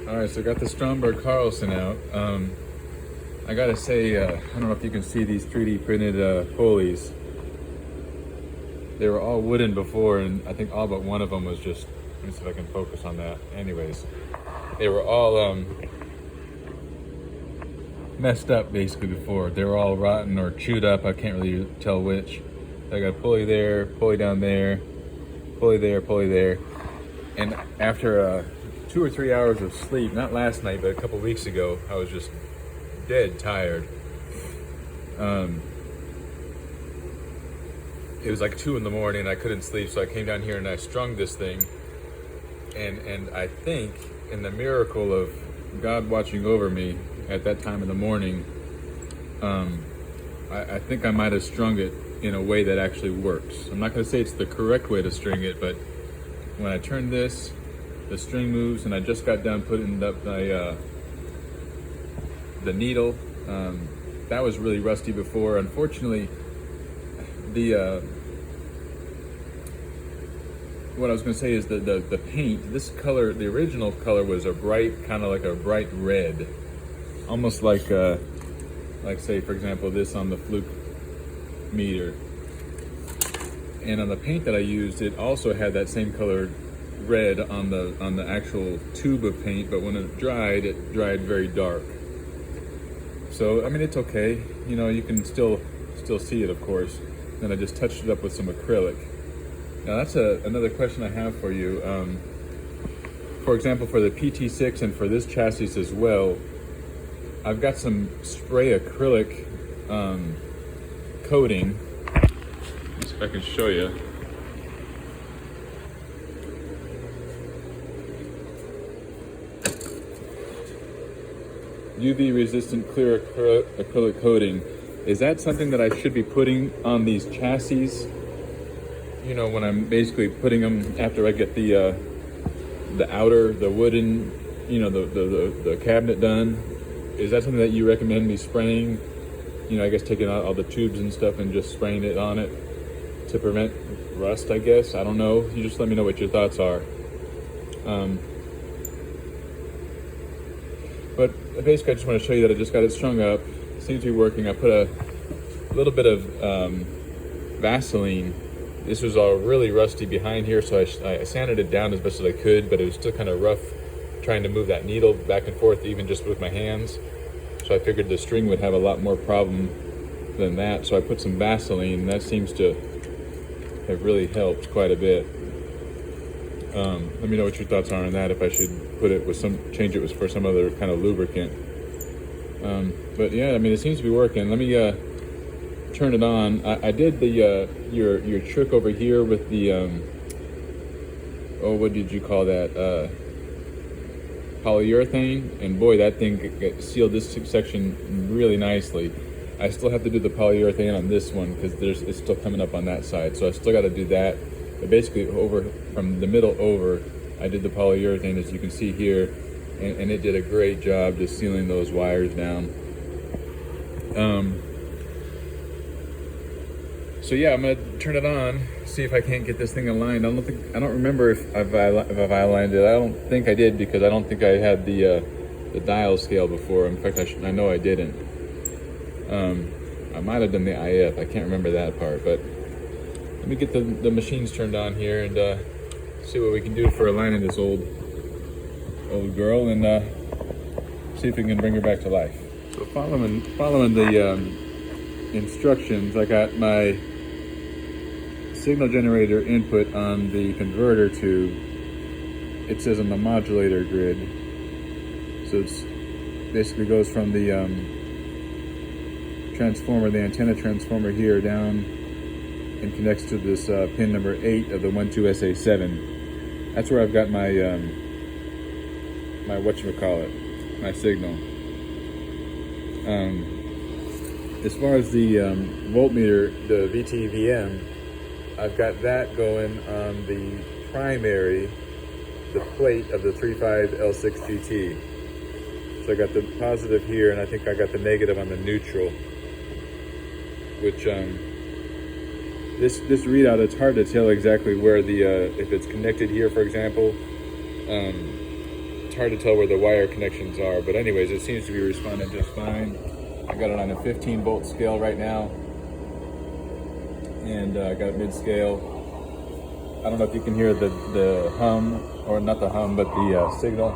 All right, so I got the Stromberg Carlson out. I gotta say, I don't know if you can see these 3D printed pulleys. They were all wooden before, and I think all but one of them was just, let me see if I can focus on that. Anyways, they were all messed up basically before. They were all rotten or chewed up. I can't really tell which. I got a pulley there, pulley down there, pulley there, pulley there. And after 2 or 3 hours of sleep, not last night, but a couple weeks ago, I was just dead tired. It was like 2 in the morning. I couldn't sleep, so I came down here and I strung this thing. And I think in the miracle of God watching over me at that time in the morning, I think I might have strung it in a way that actually works. I'm not going to say it's the correct way to string it, but when I turn this, the string moves, and I just got done putting up the needle. That was really rusty before. Unfortunately, what I was going to say is the paint, this color, the original color was a bright, kind of like a bright red, almost like say for example this on the Fluke meter. And on the paint that I used, it also had that same color red on the actual tube of paint, but when it dried very dark. So I mean, it's okay, you know, you can still see it, of course. Then I just touched it up with some acrylic. Now that's another question I have for you. For example, for the PT6 and for this chassis as well, I've got some spray acrylic coating. Let's see if I can show you. UV resistant clear acrylic coating. Is that something that I should be putting on these chassis? You know, when I'm basically putting them after I get the wooden, you know, the cabinet done. Is that something that you recommend me spraying? You know, I guess taking out all the tubes and stuff and just spraying it on it to prevent rust, I guess. I don't know. You just let me know what your thoughts are. But basically, I just want to show you that I just got it strung up. It seems to be working. I put a little bit of Vaseline. This was all really rusty behind here, so I sanded it down as best as I could, but it was still kind of rough trying to move that needle back and forth, even just with my hands. So I figured the string would have a lot more problem than that. So I put some Vaseline. That seems to have really helped quite a bit. Let me know what your thoughts are on that, if I should put it with change it for some other kind of lubricant. But yeah, I mean, it seems to be working. Let me turn it on. I did the your trick over here with the oh, what did you call that, polyurethane, and boy, that thing sealed this section really nicely. I still have to do the polyurethane on this one because it's still coming up on that side, so I still got to do that. But basically, over from the middle over, I did the polyurethane, as you can see here, and it did a great job just sealing those wires down. So yeah, I'm gonna turn it on, see if I can't get this thing aligned. I don't remember if I've aligned it. I don't think I did, because I don't think I had the dial scale before. In fact, I know I didn't. I might have done the IF. I can't remember that part. But let me get the machines turned on here and see what we can do for aligning this old girl, and see if we can bring her back to life. So following the instructions, I got my signal generator input on the converter tube. It says on the modulator grid. So it's basically goes from the transformer, the antenna transformer here, down and connects to this pin number 8 of the 12SA7. That's where I've got my my whatchamacallit, my signal. As far as the voltmeter, the VTVM, I've got that going on the primary, the plate of the 35L6 GT. So I got the positive here, and I think I got the negative on the neutral, which this readout, it's hard to tell exactly where the if it's connected here, for example, it's hard to tell where the wire connections are, but anyways, it seems to be responding just fine. I got it on a 15 volt scale right now, and I got it mid scale. I don't know if you can hear the hum, or not the hum, but the signal.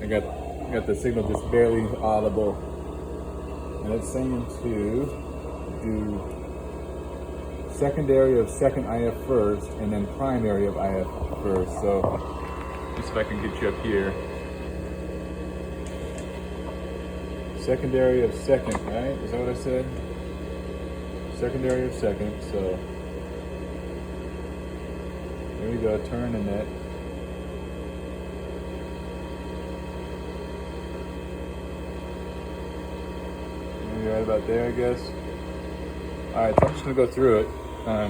I got the signal just barely audible, and it's saying to do secondary of second IF first, and then primary of IF first. So just if I can get you up here. Secondary of second, right? Is that what I said? Secondary of second, so there we go, turn and net. Maybe right about there, I guess. Alright, so I'm just gonna go through it. I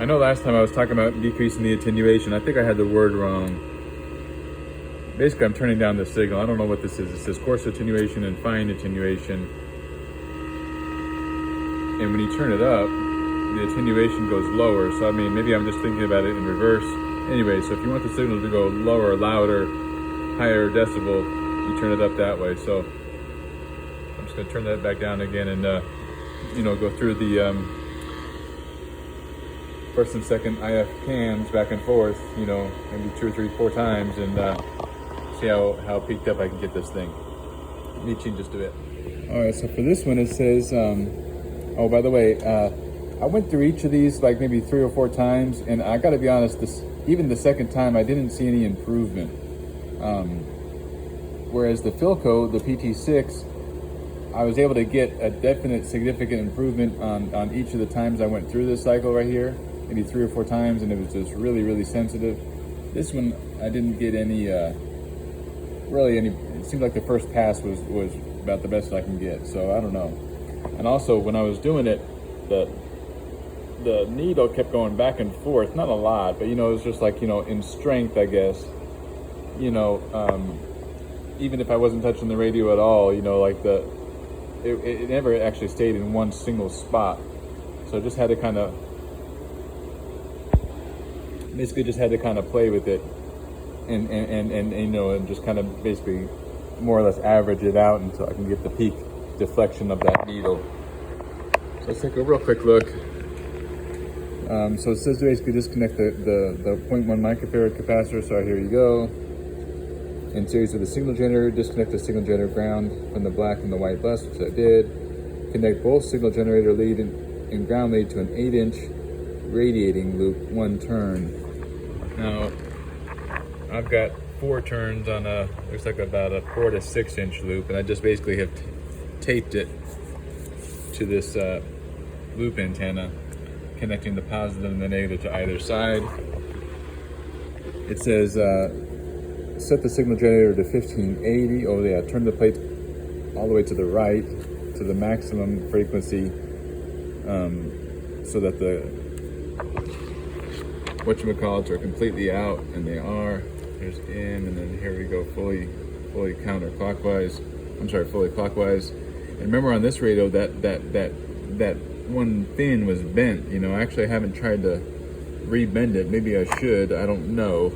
know last time I was talking about decreasing the attenuation. I think I had the word wrong. Basically, I'm turning down the signal. I don't know what this is. It says coarse attenuation and fine attenuation. And when you turn it up, the attenuation goes lower. So, I mean, maybe I'm just thinking about it in reverse. Anyway, so if you want the signal to go lower, louder, higher decibel, you turn it up that way. So I'm just going to turn that back down again and, go through the first and second IF cams back and forth, maybe 2 or 3, 4 times, and see how peaked up I can get this thing. Reaching just a bit. All right, so for this one, it says, oh, by the way, I went through each of these like maybe 3 or 4 times, and I got to be honest, even the second time, I didn't see any improvement. Whereas the Philco, the PT6, I was able to get a definite significant improvement on each of the times I went through this cycle right here, maybe 3 or 4 times, and it was just really, really sensitive. This one, I didn't get any, it seemed like the first pass was about the best I can get, so I don't know. And also, when I was doing it, the needle kept going back and forth, not a lot, but it was just like, in strength, I guess, even if I wasn't touching the radio at all, like it never actually stayed in one single spot. So I just had to kind of play with it and just kind of basically more or less average it out until I can get the peak deflection of that needle. So let's take a real quick look. So it says to basically disconnect the 0.1 microfarad capacitor. So here you go. In series with the signal generator, disconnect the signal generator ground from the black and the white bus, which I did. Connect both signal generator lead and ground lead to an 8-inch radiating loop, 1 turn. Now, I've got 4 turns on looks like about a 4 to 6 inch loop, and I just basically have taped it to this loop antenna, connecting the positive and the negative to either side. It says, set the signal generator to 1580. Oh yeah, turn the plate all the way to the right to the maximum frequency, so that the whatchamacallits are completely out, and they are. There's in, and then here we go, fully counterclockwise. I'm sorry, fully clockwise. And remember, on this radio, that one fin was bent. Actually, I haven't tried to rebend it. Maybe I should. I don't know.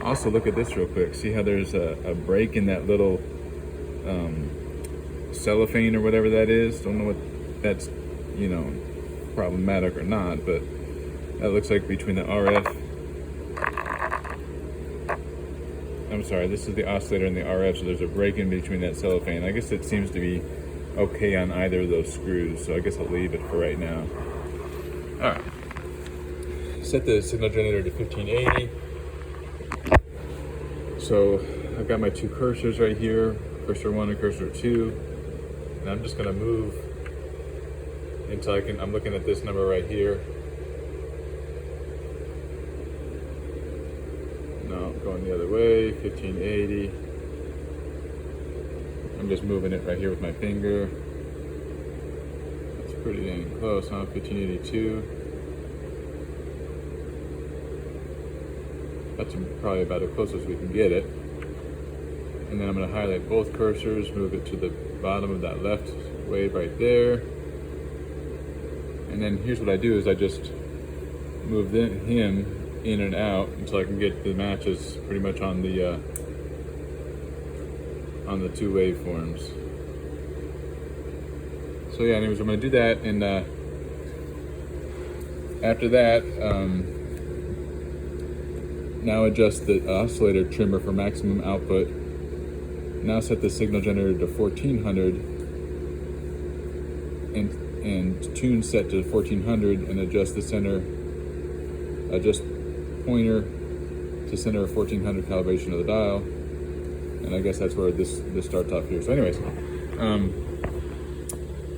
Also, look at this real quick. See how there's a break in that little cellophane or whatever that is? Don't know what that's, problematic or not, but that looks like between the RF. I'm sorry, this is the oscillator and the RF, so there's a break in between that cellophane. I guess it seems to be okay on either of those screws, so I guess I'll leave it for right now. All right. Set the signal generator to 1580. So I've got my 2 cursors right here, cursor 1 and cursor 2, and I'm just going to move until I'm looking at this number right here. No, going the other way, 1580. I'm just moving it right here with my finger. That's pretty dang close, huh? 1582. That's probably about as close as we can get it. And then I'm going to highlight both cursors, move it to the bottom of that left wave right there. And And then here's what I do is I just move him in and out until I can get the matches pretty much on the two waveforms. So yeah, anyways, I'm gonna do that, and after that, now adjust the oscillator trimmer for maximum output. Now set the signal generator to 1400 and tune set to 1400, and adjust the center, adjust pointer to center of 1400 calibration of the dial. And I guess that's where this starts off here. So anyways,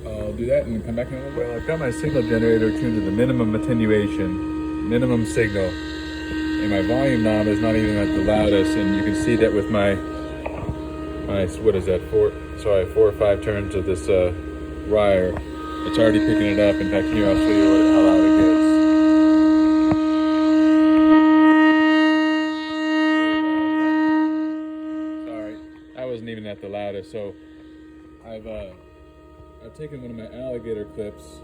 I'll do that and come back in a little bit. Well, I've got my signal generator tuned to the minimum attenuation, minimum signal, and my volume knob is not even at the loudest. And you can see that with my what is that, 4 or 5 turns of this wire, it's already picking it up. In fact, here I'll show you how loud it gets. Sorry, that wasn't even at the loudest. So I've taken one of my alligator clips.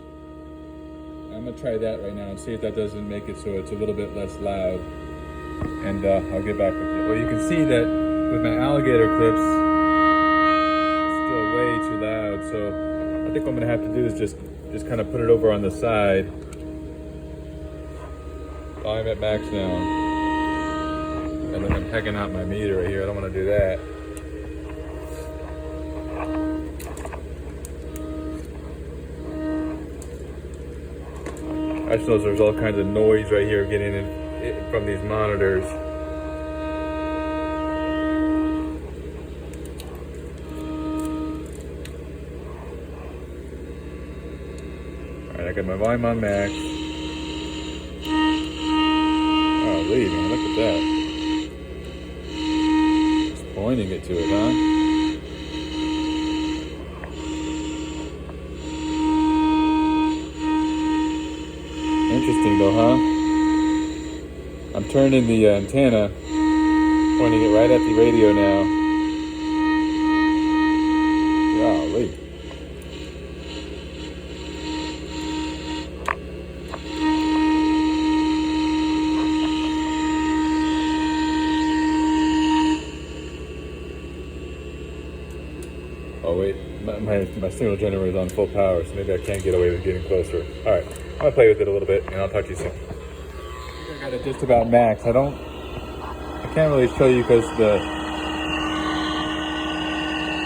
I'm gonna try that right now and see if that doesn't make it so it's a little bit less loud. And I'll get back with you. Well, you can see that with my alligator clips, it's still way too loud. So I think what I'm gonna have to do is just kind of put it over on the side. I'm at max now, and then I'm pegging out my meter right here. I don't want to do that. I suppose there's all kinds of noise right here getting in from these monitors. Alright, I got my volume on max. Oh, leave, man, look at that. It's pointing it to it, huh? Interesting though, huh? I'm turning the antenna, pointing it right at the radio now. Golly. Oh wait, my signal generator is on full power, so maybe I can't get away with getting closer. All right, I'm gonna play with it a little bit, and I'll talk to you soon. I got it just about max. I can't really show you because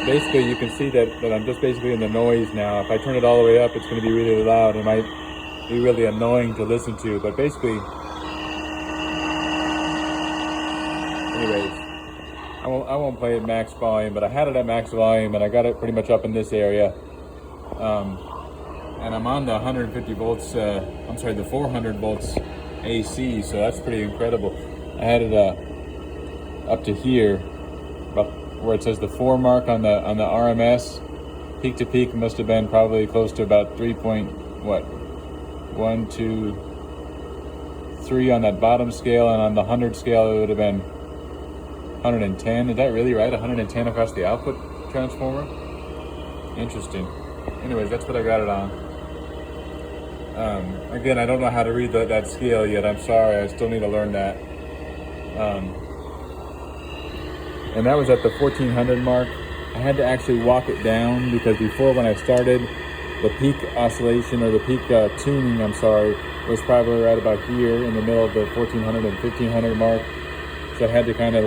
basically you can see that I'm just basically in the noise now. If I turn it all the way up, it's going to be really loud. It might be really annoying to listen to, but basically, anyways, I won't play at max volume, but I had it at max volume, and I got it pretty much up in this area. And I'm on the 150 volts, the 400 volts AC, so that's pretty incredible. I had it up to here, about where it says the 4 mark on the RMS. Peak to peak must have been probably close to about 1, 2, 3 on that bottom scale, and on the 100 scale it would have been 110. Is that really right? 110 across the output transformer? Interesting. Anyways, that's what I got it on. Again, I don't know how to read that scale yet. I'm sorry, I still need to learn that. And that was at the 1400 mark. I had to actually walk it down because before, when I started, the peak oscillation, or the peak tuning, was probably right about here in the middle of the 1400 and 1500 mark. So I had to kind of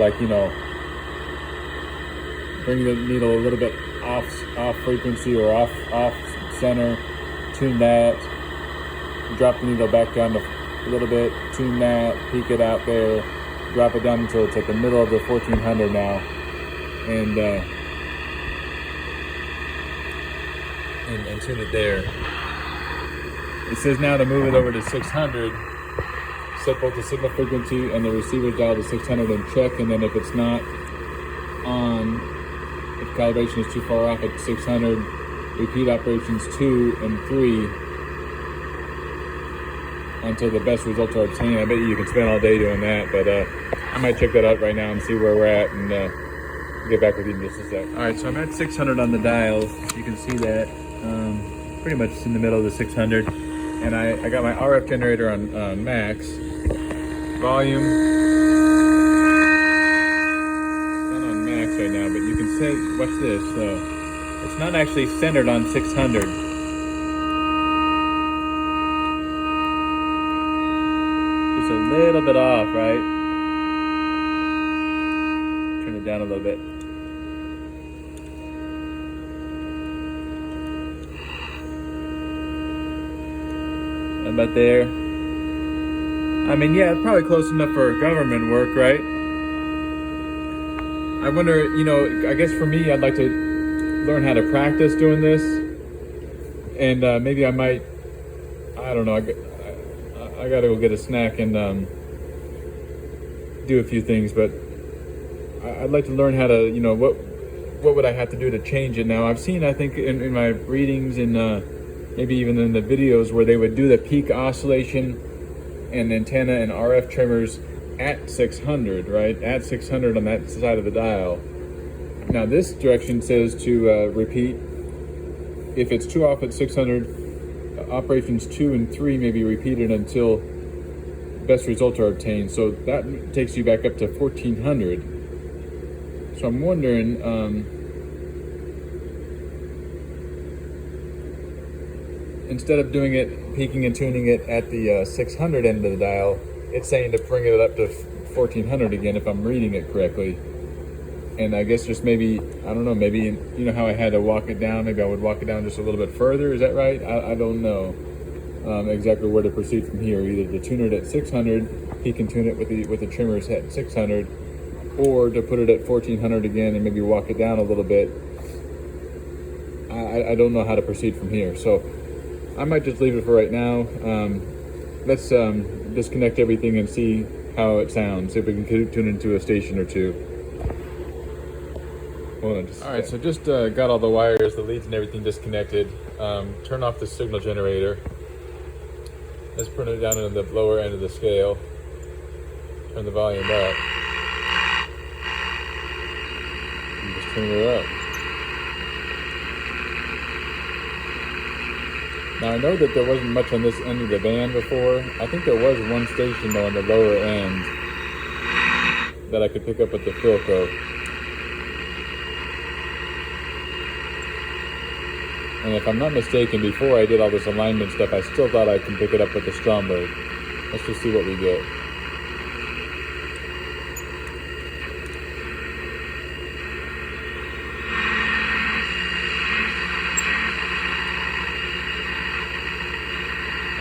bring the needle a little bit off frequency or off center, tune that, drop the needle back down a little bit, tune that, peak it out there, drop it down until it's at the middle of the 1400 now, and tune it there. It says now to move it over to 600, set both the signal frequency and the receiver dial to 600 and check, and then if it's not on, if calibration is too far off at 600, repeat operations 2 and 3 until the best results are obtained. I bet you can spend all day doing that, but I might check that out right now and see where we're at, and get back with you in just a sec. All right, so I'm at 600 on the dial. You can see that pretty much in the middle of the 600. and I got my RF generator on max. Volume, not on max right now, but you can say, watch this, so it's not actually centered on 600. Just a little bit off, right? Turn it down a little bit. About there. I mean, yeah, probably close enough for government work, right? I wonder, you know, I guess for me, I'd like to learn how to practice doing this, and maybe I might, I don't know, I gotta go get a snack and do a few things, but I'd like to learn how to, you know, what would I have to do to change it now? I've seen, I think, in my readings and maybe even in the videos where they would do the peak oscillation and antenna and RF trimmers at 600, right? At 600 on that side of the dial. Now this direction says to repeat. If it's too off at 600, operations 2 and 3 may be repeated until best results are obtained. So that takes you back up to 1400. So I'm wondering, instead of doing it, peaking and tuning it at the 600 end of the dial, it's saying to bring it up to 1400 again, if I'm reading it correctly. And I guess just maybe, I don't know, maybe, you know how I had to walk it down, maybe I would walk it down just a little bit further, is that right? I don't know exactly where to proceed from here, either to tune it at 600, peak and tune it with the trimmers at 600, or to put it at 1400 again and maybe walk it down a little bit. I don't know how to proceed from here, so I might just leave it for right now. Let's disconnect everything and see how it sounds, see if we can tune into a station or two. Hold on, all right, so just got all the wires, the leads and everything disconnected. Turn off the signal generator. Let's put it down in the lower end of the scale. Turn the volume up. And just turn it up. Now I know that there wasn't much on this end of the band before. I think there was one station though on the lower end that I could pick up with the Philco. And if I'm not mistaken, before I did all this alignment stuff, I still thought I could pick it up with the Stromberg. Let's just see what we get.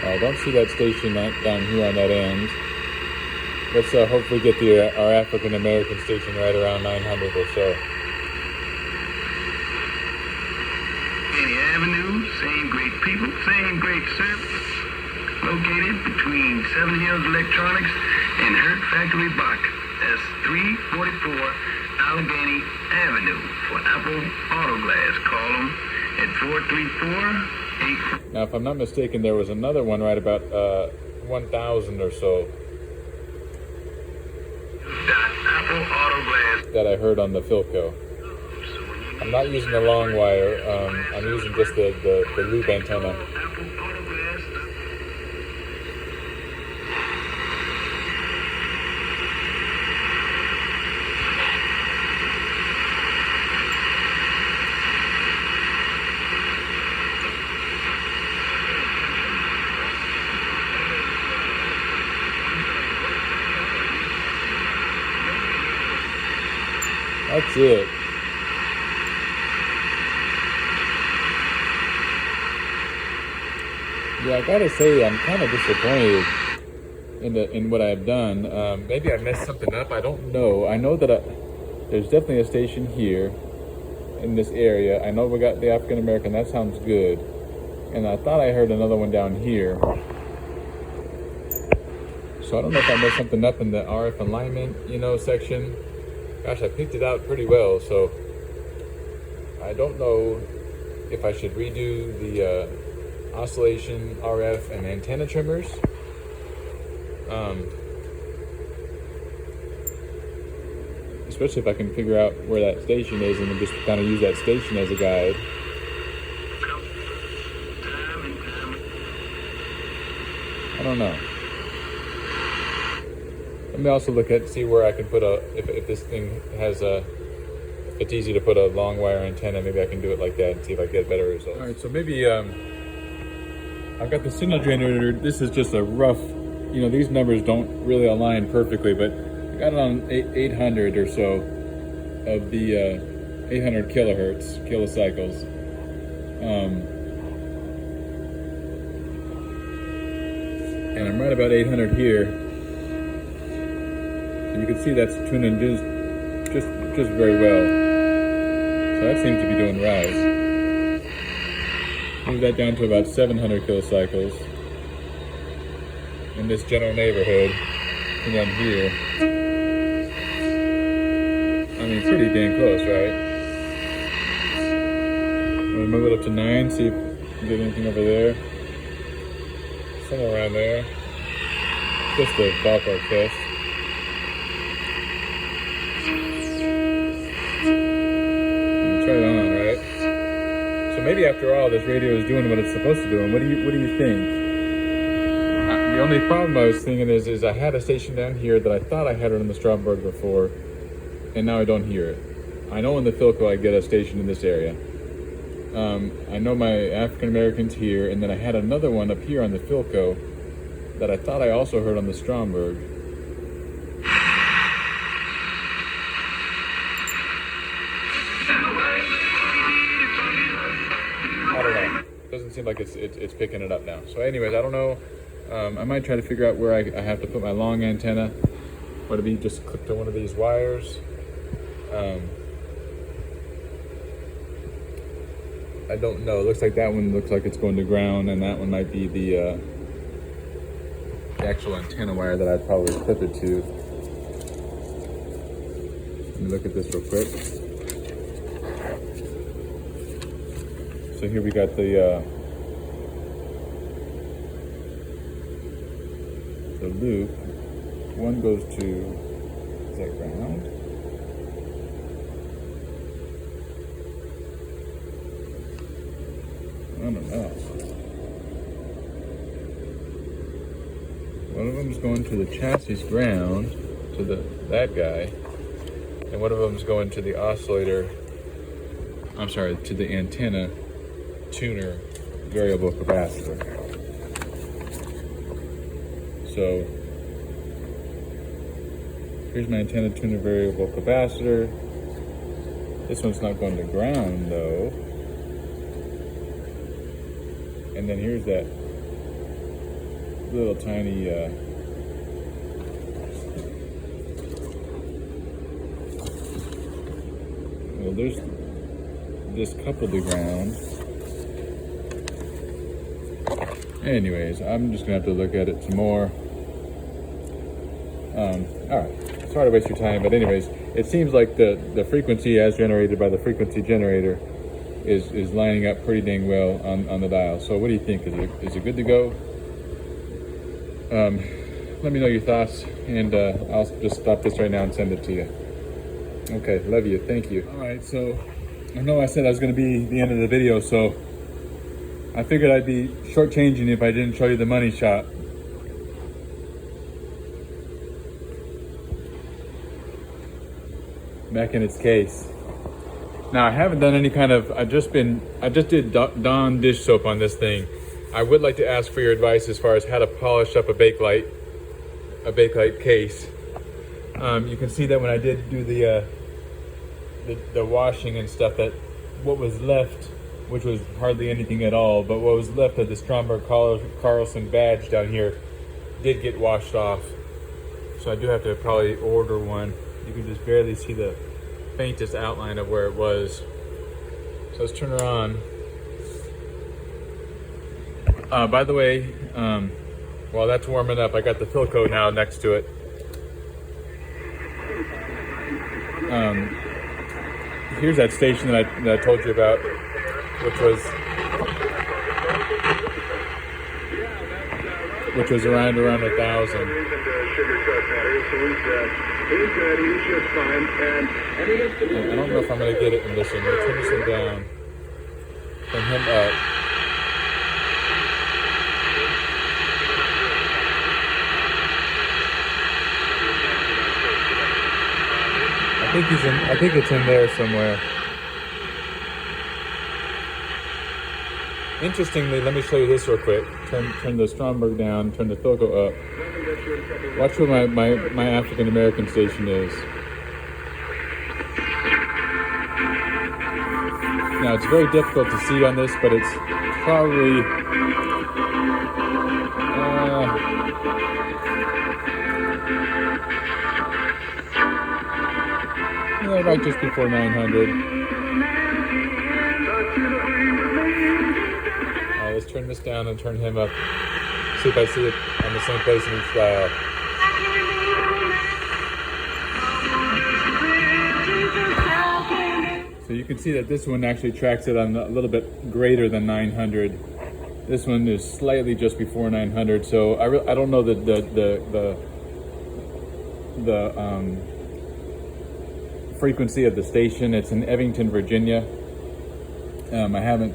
I don't see that station down here on that end. Let's hopefully get our African American station right around 900 or so. Any Avenue, same great people, same great service. Located between Seven Hills Electronics and Hurt Factory Bach. That's 344 Allegheny Avenue for Apple Auto Glass. Call them at 434-8. Now, if I'm not mistaken, there was another one right about 1,000 or so Apple Auto Glass that I heard on the Philco. I'm not using the long wire. I'm using just the loop antenna. Apple Auto Glass. That's it. Yeah, I gotta say, I'm kind of disappointed in what I've done. Maybe I messed something up. I don't know. I know that there's definitely a station here in this area. I know we got the African American. That sounds good. And I thought I heard another one down here. So I don't know if I messed something up in the RF alignment, section. Gosh, I picked it out pretty well. So I don't know if I should redo the oscillation, RF, and antenna trimmers. Especially if I can figure out where that station is and then just kind of use that station as a guide. I don't know. Let me also look at, see where I can put if this thing has if it's easy to put a long wire antenna, maybe I can do it like that and see if I get better results. All right, so maybe I've got the signal generator. This is just a rough, these numbers don't really align perfectly, but I got it on 800 or so of the 800 kilocycles. And I'm right about 800 here. And you can see that's tuning just very well. So that seems to be doing right. Move that down to about 700 kilocycles in this general neighborhood. And then here, I mean, pretty dang close, right? I'm gonna move it up to 9, see if we can get anything over there. Somewhere around there. Just a ballpark test. Try it on, right? So maybe after all, this radio is doing what it's supposed to do. And what do you think? The only problem I was thinking is I had a station down here that I thought I had it on the Stromberg before, and now I don't hear it. I know in the Philco I get a station in this area. I know my African Americans here, and then I had another one up here on the Philco that I thought I also heard on the Stromberg. I don't know. Doesn't seem like it's picking it up now. So anyways, I don't know. I might try to figure out where I have to put my long antenna. Would it be just clipped to one of these wires? I don't know. It looks like that one looks like it's going to ground, and that one might be the actual antenna wire that I'd probably clip it to. Let me look at this real quick. So here we got the loop. One goes to, is that ground? I don't know. One of them is going to the chassis ground, to that guy, and one of them is going to the oscillator, I'm sorry, to the antenna tuner variable capacitor. So here's my antenna tuner variable capacitor. This one's not going to ground though. And then here's that little tiny well, there's this coupled to ground. Anyways, I'm just gonna have to look at it some more. All right, sorry to waste your time, but anyways, it seems like the frequency as generated by the frequency generator is lining up pretty dang well on the dial. So what do you think? Is it good to go? Let me know your thoughts, and I'll just stop this right now and send it to you. Okay, love you, thank you. All right, so I know I said I was gonna be the end of the video, so I figured I'd be shortchanging if I didn't show you the money shot. Back in its case. Now I haven't done any kind of, I just did Dawn dish soap on this thing. I would like to ask for your advice as far as how to polish up a Bakelite case. You can see that when I did do the washing and stuff, that what was left, which was hardly anything at all, but what was left of the Stromberg Carlson badge down here did get washed off. So I do have to probably order one. You can just barely see the faintest outline of where it was. So let's turn her on. By the way, while that's warming up, I got the Philco now next to it. Here's that station that I told you about, which was around 1,000. I don't know if I'm going to get it in this one. Let's turn this one down. Turn him up. I think it's in there somewhere. Interestingly, let me show you this real quick. Turn the Stromberg down, turn the Philco up. Watch where my African American station is. Now it's very difficult to see on this, but it's probably right just before 900. Let's turn this down and turn him up. See if I see it on the same place in each dial. So you can see that this one actually tracks it on a little bit greater than 900. This one is slightly just before 900. So I don't know the frequency of the station. It's in Evington, Virginia. I haven't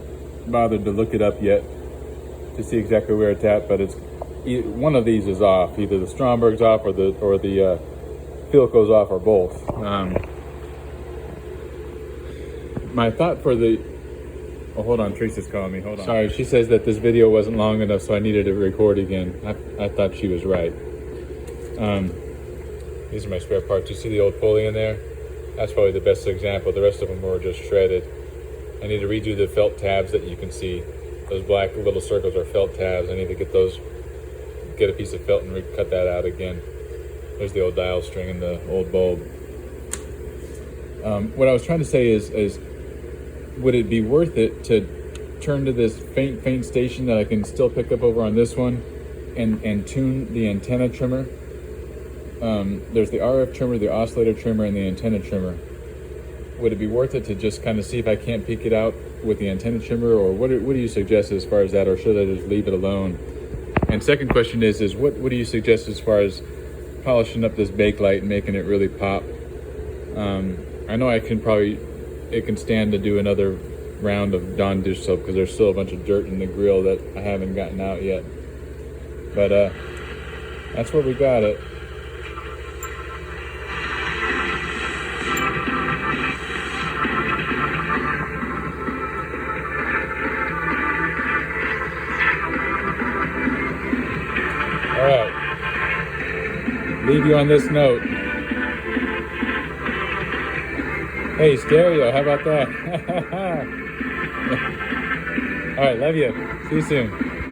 bothered to look it up yet to see exactly where it's at, but it's one of these is off. Either the Stromberg's off or the Philco's off, or both. My thought for the hold on, Teresa's calling me. Hold on. Sorry, she says that this video wasn't long enough, so I needed to record again. I thought she was right. These are my spare parts. You see the old pulley in there? That's probably the best example. The rest of them were just shredded. I need to redo the felt tabs that you can see. Those black little circles are felt tabs. I need to get a piece of felt and cut that out again. There's the old dial string and the old bulb. What I was trying to say is would it be worth it to turn to this faint station that I can still pick up over on this one and tune the antenna trimmer? There's the RF trimmer, the oscillator trimmer, and the antenna trimmer. Would it be worth it to just kind of see if I can't peek it out with the antenna trimmer, or what do you suggest as far as that, or should I just leave it alone? And second question is what do you suggest as far as polishing up this bakelite and making it really pop? I know it can stand to do another round of Dawn dish soap because there's still a bunch of dirt in the grill that I haven't gotten out yet. But that's where we got it. All right, leave you on this note. Hey, stereo, how about that? All right, love you. See you soon.